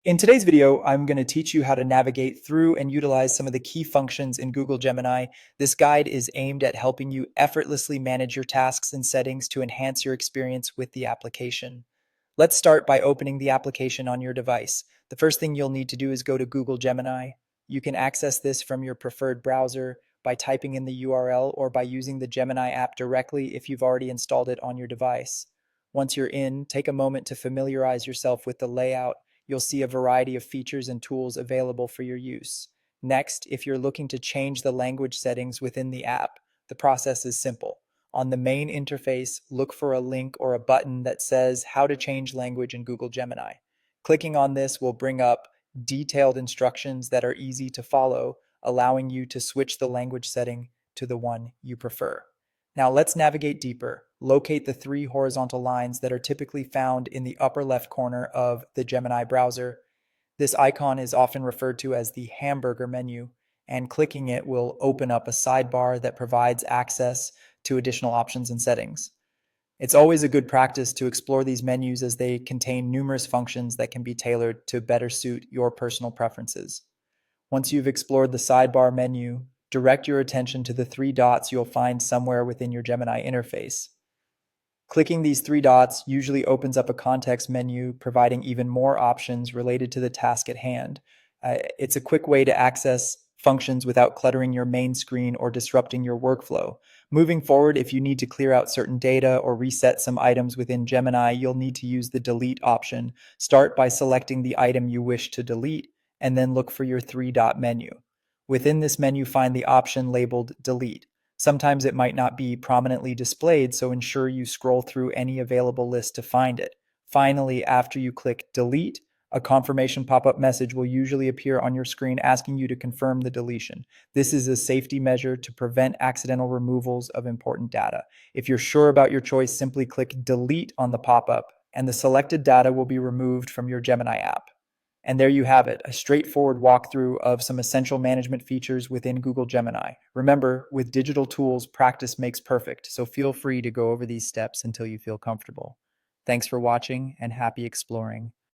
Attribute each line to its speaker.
Speaker 1: In today's video, I'm going to teach you how to navigate through and utilize some of the key functions in Google Gemini. This guide is aimed at helping you effortlessly manage your tasks and settings to enhance your experience with the application. Let's start by opening the application on your device. The first thing you'll need to do is go to Google Gemini. You can access this from your preferred browser by typing in the URL or by using the Gemini app directly if you've already installed it on your device. Once you're in, take a moment to familiarize yourself with the layout. You'll see a variety of features and tools available for your use. Next, if you're looking to change the language settings within the app, the process is simple. On the main interface, look for a link or a button that says How to Change Language in Google Gemini. Clicking on this will bring up detailed instructions that are easy to follow, allowing you to switch the language setting to the one you prefer. Now let's navigate deeper. Locate the three horizontal lines that are typically found in the upper left corner of the Gemini browser. This icon is often referred to as the hamburger menu, and clicking it will open up a sidebar that provides access to additional options and settings. It's always a good practice to explore these menus as they contain numerous functions that can be tailored to better suit your personal preferences. Once you've explored the sidebar menu, direct your attention to the three dots you'll find somewhere within your Gemini interface. Clicking these three dots usually opens up a context menu, providing even more options related to the task at hand. It's a quick way to access functions without cluttering your main screen or disrupting your workflow. Moving forward, if you need to clear out certain data or reset some items within Gemini, you'll need to use the delete option. Start by selecting the item you wish to delete, and then look for your three-dot menu. Within this menu, find the option labeled delete. Sometimes it might not be prominently displayed, so ensure you scroll through any available list to find it. Finally, after you click delete, a confirmation pop-up message will usually appear on your screen asking you to confirm the deletion. This is a safety measure to prevent accidental removals of important data. If you're sure about your choice, simply click delete on the pop-up, and the selected data will be removed from your Gemini app. And there you have it, a straightforward walkthrough of some essential management features within Google Gemini. Remember, with digital tools, practice makes perfect, so feel free to go over these steps until you feel comfortable. Thanks for watching and happy exploring.